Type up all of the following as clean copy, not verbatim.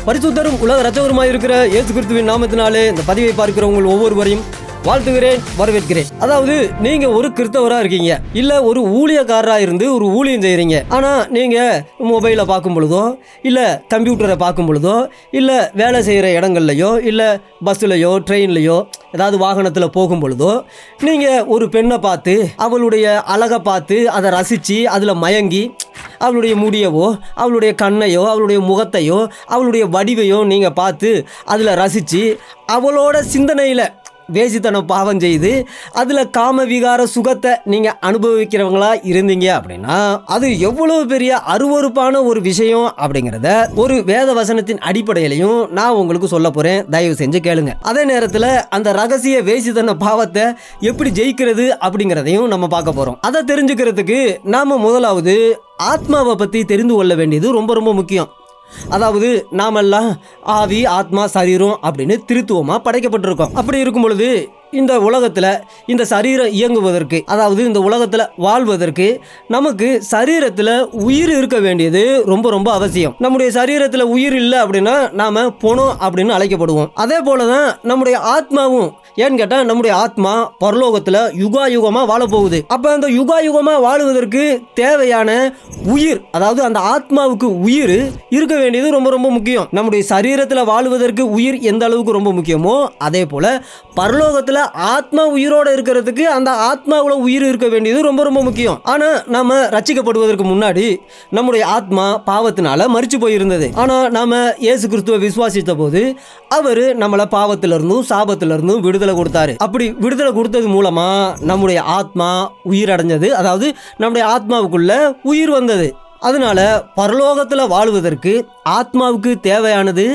பரிசுத்தரும் உலக இரட்சகருமாய் இருக்கிற இயேசு கிறிஸ்துவின் நாமத்தினாலே இந்த பதிவை பார்க்கிற உங்கள் ஒவ்வொருவரையும் வாழ்த்துகிறேன், வரவேற்கிறேன். அதாவது நீங்க ஒரு கிறிஸ்தவரா இருக்கீங்க, இல்ல ஒரு ஊழியக்காரரா இருந்து ஒரு ஊழியம் செய்யறீங்க. ஆனா நீங்க மொபைலை பார்க்கும் பொழுதோ, இல்ல கம்ப்யூட்டரை பார்க்கும் பொழுதோ, இல்ல வேலை செய்யற இடங்கள்லயோ, இல்ல பஸ்லயோ ட்ரெயின்லயோ ஏதாவது வாகனத்தில் போகும் பொழுதோ நீங்க ஒரு பெண்ணை பார்த்து அவளுடைய அழகை பார்த்து அதை ரசித்து அதில் மயங்கி அவளுடைய முடியவோ அவளுடைய கண்ணையோ அவளுடைய முகத்தையோ அவளுடைய வடிவையோ நீங்கள் பார்த்து அதில் ரசித்து அவளோட சிந்தனையில் வேசித்தனம் பாவம் செய்து அதில் காம விகார சுகத்தை நீங்கள் அனுபவிக்கிறவங்களா இருந்தீங்க அப்படின்னா அது எவ்வளவு பெரிய அருவருப்பான ஒரு விஷயம் அப்படிங்கிறத ஒரு வேத வசனத்தின் அடிப்படையிலையும் நான் உங்களுக்கு சொல்ல போகிறேன். தயவு செஞ்சு கேளுங்க. அதே நேரத்தில் அந்த ரகசிய வேசித்தன பாவத்தை எப்படி ஜெயிக்கிறது அப்படிங்கிறதையும் நம்ம பார்க்க போகிறோம். அதை தெரிஞ்சுக்கிறதுக்கு நாம் முதலாவது ஆத்மாவை பற்றி தெரிந்து கொள்ள வேண்டியது ரொம்ப ரொம்ப முக்கியம். அதாவது நாமெல்லாம் ஆவி, ஆத்மா, சரீரம் அப்படின்னு திருத்துவமாக படைக்கப்பட்டிருக்கோம். அப்படி இருக்கும் பொழுது இந்த உலகத்தில் இந்த சரீரம் இயங்குவதற்கு, அதாவது இந்த உலகத்தில் வாழ்வதற்கு நமக்கு சரீரத்தில் உயிர் இருக்க வேண்டியது ரொம்ப ரொம்ப அவசியம். நம்முடைய சரீரத்தில் உயிர் இல்லை அப்படின்னா நாம் பொணம் அப்படின்னு அழைக்கப்படுவோம். அதே போல தான் நம்முடைய ஆத்மாவும். ஏன்னு கேட்டால் நம்முடைய ஆத்மா பரலோகத்தில் யுகாயுகமாக வாழப்போகுது. அப்போ அந்த யுகாயுகமாக வாழுவதற்கு தேவையான உயிர், அதாவது அந்த ஆத்மாவுக்கு உயிர் இருக்க வேண்டியது ரொம்ப ரொம்ப முக்கியம். நம்முடைய சரீரத்தில் வாழுவதற்கு உயிர் எந்த அளவுக்கு ரொம்ப முக்கியமோ அதே போல் பரலோகத்தில் ஆத்மா உயிரோட இருக்கிறதுக்கு அந்த ஆத்மாவுல உயிர் இருக்க வேண்டியது ரொம்ப ரொம்ப முக்கியம். ஆனா நாம ரட்சிக்கப்படுவதற்கு முன்னாடி நம்முடைய ஆத்மா பாவத்தினால மரிச்சு போயிருந்தது. ஆனா நாம இயேசு கிறிஸ்துவை விசுவாசித்த போது அவரு நம்மள பாவத்திலிருந்தும் சாபத்திலிருந்தும் விடுதலை கொடுத்தாரு. அப்படி விடுதலை கொடுத்தது மூலமா நம்முடைய ஆத்மா உயிர் அடைஞ்சது, அதாவது நம்முடைய ஆத்மாவுக்குள்ள உயிர் வந்தது. அதனால பரலோகத்தில் வாழ்வதற்கு ஆத்மாவுக்கு தேவையானது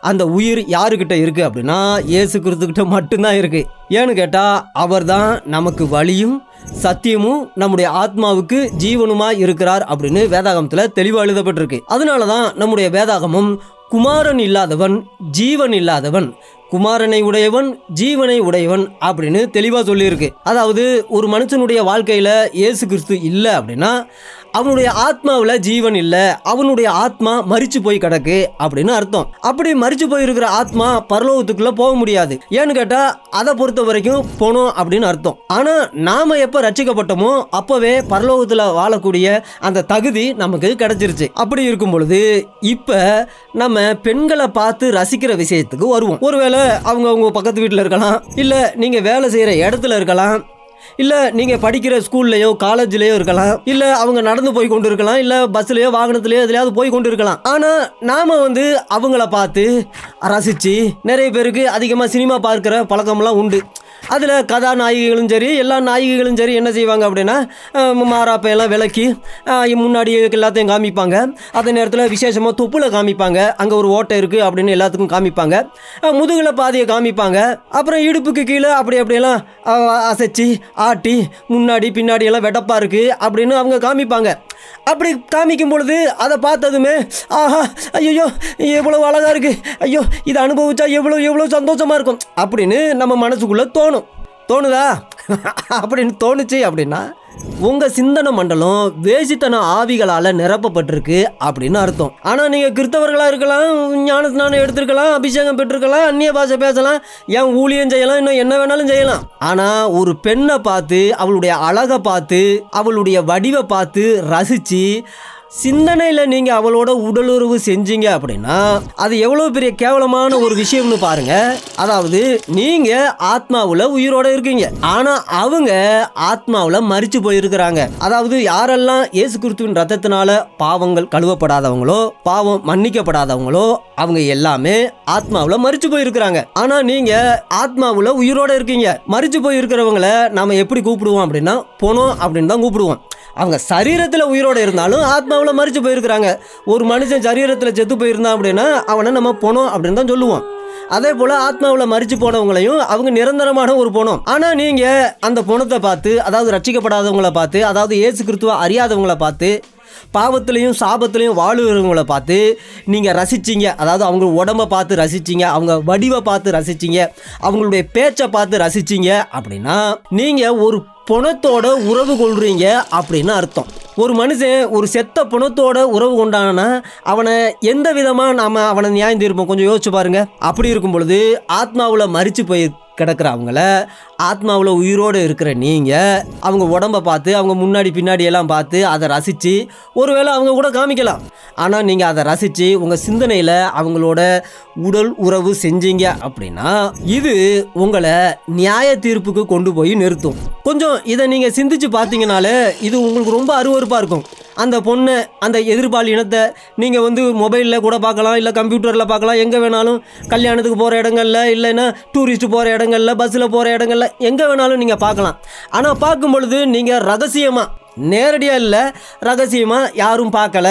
அந்த உயிர் யாருக்கிட்ட இருக்கு அப்படின்னா இயேசு கிறிஸ்துக்கிட்ட மட்டும்தான் இருக்கு. ஏன்னு கேட்டால் அவர் தான் நமக்கு வழியும் சத்தியமும் நம்முடைய ஆத்மாவுக்கு ஜீவனுமாய் இருக்கிறார் அப்படின்னு வேதாகமத்தில் தெளிவாக எழுதப்பட்டிருக்கு. அதனால தான் நம்முடைய வேதாகமம் குமாரன் இல்லாதவன் ஜீவன் இல்லாதவன், குமாரனை உடையவன் ஜீவனை உடையவன் அப்படின்னு தெளிவாக சொல்லியிருக்கு. அதாவது ஒரு மனுஷனுடைய வாழ்க்கையில் இயேசு கிறிஸ்து இல்லை அப்படின்னா அவனுடைய ஆத்மாவில் ஜீவன் இல்லை, அவனுடைய ஆத்மா மரிச்சு போய் கிடக்கு அப்படின்னு அர்த்தம். அப்படி மரிச்சு போயிருக்கிற ஆத்மா பரலோகத்துக்குள்ள போக முடியாது. ஏன்னு கேட்டால் அதை பொறுத்த வரைக்கும் போனோம் அப்படின்னு அர்த்தம். ஆனால் நாம எப்போ ரட்சிக்கப்பட்டோமோ அப்போவே பரலோகத்தில் வாழக்கூடிய அந்த தகுதி நமக்கு கிடைச்சிருச்சு. அப்படி இருக்கும் பொழுது இப்போ நம்ம பெண்களை பார்த்து ரசிக்கிற விஷயத்துக்கு வருவோம். ஒருவேளை அவங்க பக்கத்து வீட்டில் இருக்கலாம், இல்லை நீங்கள் வேலை செய்கிற இடத்துல இருக்கலாம், இல்லை நீங்கள் படிக்கிற ஸ்கூல்லையோ காலேஜ்லேயோ இருக்கலாம், இல்லை அவங்க நடந்து போய் கொண்டு இருக்கலாம், இல்லை பஸ்லையோ வாகனத்துலையோ எதுலையாவது போய் கொண்டு இருக்கலாம். ஆனால் நாம் அவங்கள பார்த்து ரசித்து, நிறைய பேருக்கு அதிகமாக சினிமா பார்க்குற பழக்கம்லாம் உண்டு. அதில் கதாநாயகிகளும் சரி எல்லா நாயகிகளும் சரி என்ன செய்வாங்க அப்படின்னா மாறாப்பையெல்லாம் விளக்கி முன்னாடி எல்லாத்தையும் காமிப்பாங்க. அதே நேரத்தில் விசேஷமாக தொப்புல காமிப்பாங்க, அங்கே ஒரு ஓட்டை இருக்குது அப்படின்னு எல்லாத்துக்கும் காமிப்பாங்க. முதுகில் பாதியை காமிப்பாங்க. அப்புறம் இடுப்புக்கு கீழே அப்படியெல்லாம் அசைச்சி ஆட்டி முன்னாடி பின்னாடி எல்லாம் வெடப்பாக இருக்குது அப்படின்னு அவங்க காமிப்பாங்க. அப்படி காமிக்கும் பொழுது அதை பார்த்ததுமே ஆஹா ஐயோ எவ்வளோ அழகாக இருக்குது, ஐயோ இதை அனுபவிச்சா எவ்வளோ சந்தோஷமாக இருக்கும் அப்படின்னு நம்ம மனசுக்குள்ளே தோணுதா அப்படின்னு தோணுச்சு அப்படின்னா உங்கள் சிந்தனை மண்டலம் வேசித்தன ஆவிகளால் நிரப்பப்பட்டிருக்கு அப்படின்னு அர்த்தம். ஆனால் நீங்கள் கிறிஸ்தவர்களாக இருக்கலாம், ஞானஸ்நானம் எடுத்திருக்கலாம், அபிஷேகம் பெற்றிருக்கலாம், அந்நிய பாஷை பேசலாம், ஏன் ஊழியம் செய்யலாம், இன்னும் என்ன வேணாலும் செய்யலாம். ஆனால் ஒரு பெண்ணை பார்த்து அவளுடைய அழகை பார்த்து அவளுடைய வடிவை பார்த்து ரசித்து சிந்தனையில் நீங்கள் அவளோட உடலுறவு செஞ்சீங்க அப்படின்னா அது எவ்வளோ பெரிய கேவலமான ஒரு விஷயம்னு பாருங்க. அதாவது நீங்கள் ஆத்மாவில் உயிரோட இருக்கீங்க, ஆனால் அவங்க ஆத்மாவில் மரிச்சு போயிருக்கிறாங்க. அதாவது யாரெல்லாம் இயேசு கிறிஸ்துவின் ரத்தத்தினால பாவங்கள் கழுவப்படாதவங்களோ பாவம் மன்னிக்கப்படாதவங்களோ அவங்க எல்லாமே ஆத்மாவில் மரிச்சு போயிருக்கிறாங்க. ஆனால் நீங்கள் ஆத்மாவில் உயிரோட இருக்கீங்க. மரிச்சு போயிருக்கிறவங்கள நாம எப்படி கூப்பிடுவோம் அப்படின்னா பொணம் அப்படின்னு தான் கூப்பிடுவோம். அவங்க சரீரத்தில் உயிரோடு இருந்தாலும் ஆத்மாவில் மரிச்சு போயிருக்கிறாங்க. ஒரு மனுஷன் சரீரத்தில் செத்து போயிருந்தான் அப்படின்னா அவனை நம்ம பொணம் அப்படின்னு தான் சொல்லுவோம். அதே போல் ஆத்மாவில் மரிச்சு போனவங்களையும் அவங்க நிரந்தரமான ஒரு பொணம். ஆனால் நீங்கள் அந்த பொணத்தை பார்த்து, அதாவது ரட்சிக்கப்படாதவங்களை பார்த்து, அதாவது இயேசு கிறிஸ்துவை அறியாதவங்களை பார்த்து, பாவத்திலையும் சாபத்திலையும் வாழுகிறவங்களை பார்த்து நீங்கள் ரசிச்சிங்க. அதாவது அவங்க உடம்பை பார்த்து ரசிச்சிங்க, அவங்க வடிவை பார்த்து ரசிச்சிங்க, அவங்களுடைய பேச்சை பார்த்து ரசிச்சிங்க அப்படின்னா நீங்கள் ஒரு பணத்தோட உறவு கொள்றீங்க அப்படின்னு அர்த்தம். ஒரு மனுஷன் ஒரு செத்த பணத்தோட உறவு கொண்டானா அவனை எந்த விதமாக நாம் அவனை நியாயம் தீர்ப்போம்? கொஞ்சம் யோசிச்சு பாருங்க. அப்படி இருக்கும் பொழுது ஆத்மாவில் மரித்து போய் கிடக்கிற அவங்கள ஆத்மாவில் உயிரோடு இருக்கிற நீங்கள் அவங்க உடம்பை பார்த்து அவங்க முன்னாடி பின்னாடி எல்லாம் பார்த்து அதை ரசித்து ஒருவேளை அவங்க கூட காமிக்கலாம். ஆனால் நீங்கள் அதை ரசித்து உங்கள் சிந்தனையில் அவங்களோட உடல் உறவு செஞ்சீங்க அப்படின்னா இது உங்களை நியாய தீர்ப்புக்கு கொண்டு போய் நிறுத்தும். கொஞ்சம் இதை நீங்கள் சிந்திச்சு பார்த்தீங்கனாலே இது உங்களுக்கு ரொம்ப அருவருப்பாக இருக்கும். அந்த பொண்ணை அந்த எதிர்பால் இனத்தை நீங்கள் மொபைலில் கூட பார்க்கலாம், இல்லை கம்ப்யூட்டரில் பார்க்கலாம், எங்கே வேணாலும் கல்யாணத்துக்கு போகிற இடங்கள்ல, இல்லைன்னா டூரிஸ்ட் போகிற இடங்கள்ல, பஸ்ஸில் போகிற இடங்கள்ல எங்கே வேணாலும் நீங்கள் பார்க்கலாம். ஆனால் பார்க்கும் பொழுது நீங்கள் ரகசியமாக, நேரடியாக இல்லை, ரகசியமாக யாரும் பார்க்கல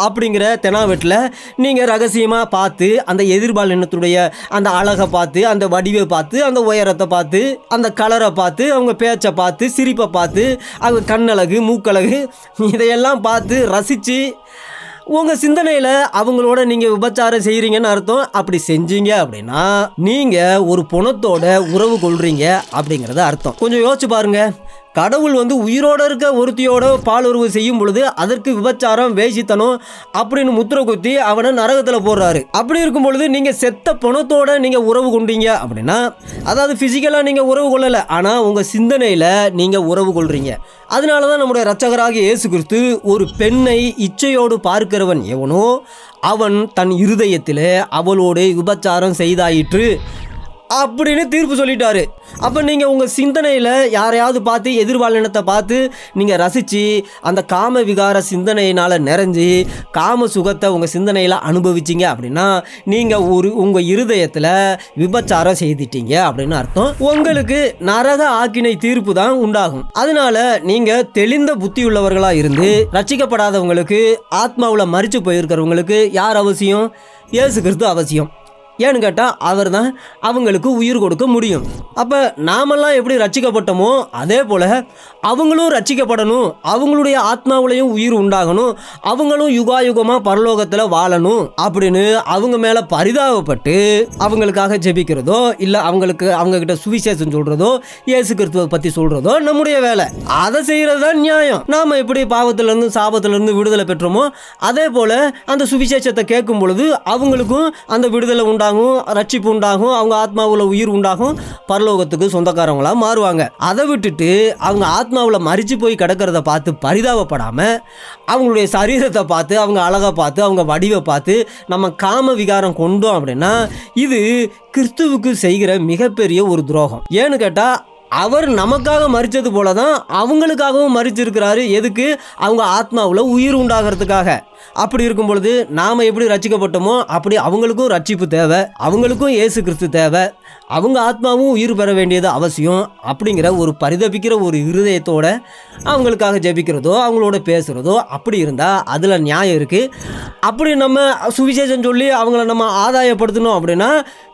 அப்படிங்கிற தெனாவெட்டில் நீங்கள் ரகசியமாக பார்த்து அந்த எதிர்பால் இனத்துடைய அந்த அழகை பார்த்து, அந்த வடிவை பார்த்து, அந்த உயரத்தை பார்த்து, அந்த கலரை பார்த்து, அவங்க பேச்சை பார்த்து, சிரிப்பை பார்த்து, அவங்க கண்ணழகு மூக்கழகு இதையெல்லாம் பார்த்து ரசித்து உங்கள் சிந்தனையில் அவங்களோட நீங்கள் விபச்சாரம் செய்கிறீங்கன்னு அர்த்தம். அப்படி செஞ்சீங்க அப்படின்னா நீங்கள் ஒரு பணத்தோட உறவு கொள்றீங்க அப்படிங்கிறத அர்த்தம். கொஞ்சம் யோசிச்சு பாருங்கள். கடவுள் உயிரோடு இருக்க ஒருத்தியோட பாலுறவு செய்யும் பொழுது அதற்கு விபச்சாரம், வேசித்தனம் அப்படின்னு முத்திரை குத்தி அவனை நரகத்தில் போடுறாரு. அப்படி இருக்கும் பொழுது நீங்கள் செத்த பணத்தோட நீங்கள் உறவு கொண்டீங்க அப்படின்னா, அதாவது ஃபிசிக்கலாக நீங்கள் உறவு கொள்ளலை, ஆனால் உங்கள் சிந்தனையில் நீங்கள் உறவு கொள்றீங்க. அதனால தான் நம்முடைய இரட்சகராகிய இயேசு கிறிஸ்து ஒரு பெண்ணை இச்சையோடு பார்க்கிறவன் எவனோ அவன் தன் இருதயத்தில் அவளோடு விபச்சாரம் செய்தாயிற்று அப்படின்னு தீர்ப்பு சொல்லிட்டாரு. அப்போ நீங்கள் உங்கள் சிந்தனையில் யாரையாவது பார்த்து எதிர்பாலினத்தை பார்த்து நீங்கள் ரசித்து அந்த காம விகார சிந்தனையினால் நிறைஞ்சி காம சுகத்தை உங்கள் சிந்தனையில் அனுபவிச்சிங்க அப்படின்னா நீங்கள் உங்கள் இருதயத்தில் விபச்சாரம் செய்துட்டீங்க அப்படின்னு அர்த்தம். உங்களுக்கு நரக ஆக்கினை தீர்ப்பு தான் உண்டாகும். அதனால நீங்கள் தெளிந்த புத்தி உள்ளவர்களாக இருந்து ரட்சிக்கப்படாதவங்களுக்கு, ஆத்மாவில் மரித்து போயிருக்கிறவங்களுக்கு யார் அவசியம்? இயேசு கிறிஸ்து அவசியம். ஏன்னு கேட்டால் அவர் தான் அவங்களுக்கு உயிர் கொடுக்க முடியும். அப்போ நாமெல்லாம் எப்படி ரட்சிக்கப்பட்டோமோ அதே போல் அவங்களும் ரட்சிக்கப்படணும், அவங்களுடைய ஆத்மாவிலையும் உயிர் உண்டாகணும், அவங்களும் யுகாயுகமாக பரலோகத்தில் வாழணும் அப்படின்னு அவங்க மேலே பரிதாபப்பட்டு அவங்களுக்காக ஜெபிக்கிறதோ, இல்லை அவங்கக்கிட்ட சுவிசேஷம் சொல்கிறதோ, இயேசு கிறிஸ்துவை பற்றி சொல்கிறதோ நம்முடைய வேலை. அதை செய்கிறது தான் நியாயம். நாம் எப்படி பாவத்திலேருந்து சாபத்திலேருந்து விடுதலை பெற்றோமோ அதே போல் அந்த சுவிசேஷத்தை கேட்கும் பொழுது அவங்களுக்கும் அந்த விடுதலை உண்டாகும், ரட்சிப்பு உண்டாகும், அவங்க ஆத்மாவில் உயிர் உண்டாகும், பரலோகத்துக்கு சொந்தக்காரங்களாக மாறுவாங்க. அதை விட்டுட்டு அவங்க ஆத்மாவில் மரிச்சு போய் கிடக்கிறத பார்த்து பரிதாபப்படாமல் அவங்களுடைய சரீரத்தை பார்த்து, அவங்க அழகை பார்த்து, அவங்க வடிவை பார்த்து நம்ம காம விகாரம் கொண்டோம் அப்படின்னா இது கிறிஸ்துவுக்கு செய்கிற மிகப்பெரிய ஒரு துரோகம். ஏன்னு கேட்டால் அவர் நமக்காக மரித்தது போல தான் அவங்களுக்காகவும் மரிச்சிருக்கிறாரு. எதுக்கு? அவங்க ஆத்மாவில் உயிர் உண்டாகிறதுக்காக. அப்படி இருக்கும் பொழுது நாம் எப்படி ரட்சிக்கப்பட்டோமோ அப்படி அவங்களுக்கும் ரட்சிப்பு தேவை, அவங்களுக்கும் இயேசு கிறிஸ்து தேவை, அவங்க ஆத்மாவும் உயிர் பெற வேண்டியது அவசியம். அப்படிங்கிற ஒரு பரிதபிக்கிற ஒரு இருதயத்தோட அவங்களுக்காக ஜெபிக்கிறதோ, அவங்களோட பேசுகிறதோ அப்படி இருந்தால் அதில் நியாயம் இருக்குது. அப்படி நம்ம சுவிசேஷம் சொல்லி அவங்கள நம்ம ஆதாயப்படுத்தணும் அப்படின்னா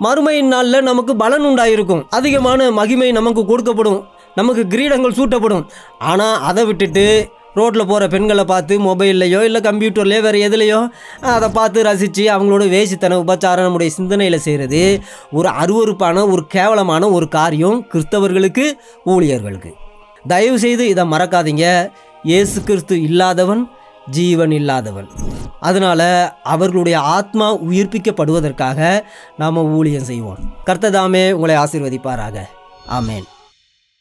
மறுமையின் நாளில் நமக்கு பலன் உண்டாயிருக்கும், அதிகமான மகிமை நமக்கு கொடுக்கப்படும், நமக்கு கிரீடங்கள் சூட்டப்படும். ஆனால் அதை விட்டுட்டு ரோட்டில் போகிற பெண்களை பார்த்து மொபைல்லையோ இல்லை கம்ப்யூட்டர்லையோ வேறு எதுலையோ அதை பார்த்து ரசித்து அவங்களோட வேசித்தன உபச்சாரம் நம்முடைய சிந்தனையில் செய்கிறது ஒரு அருவருப்பான, ஒரு கேவலமான ஒரு காரியம் கிறிஸ்தவர்களுக்கு, ஊழியர்களுக்கு. தயவு செய்து இதை மறக்காதீங்க. இயேசு கிறிஸ்து இல்லாதவன் ஜீவன் இல்லாதவன். அதனால் அவர்களுடைய ஆத்மா உயிர்ப்பிக்கப்படுவதற்காக நாம் ஊழியம் செய்வோம். கர்த்தர் தாமே உங்களை ஆசீர்வதிப்பாராக. ஆமேன்.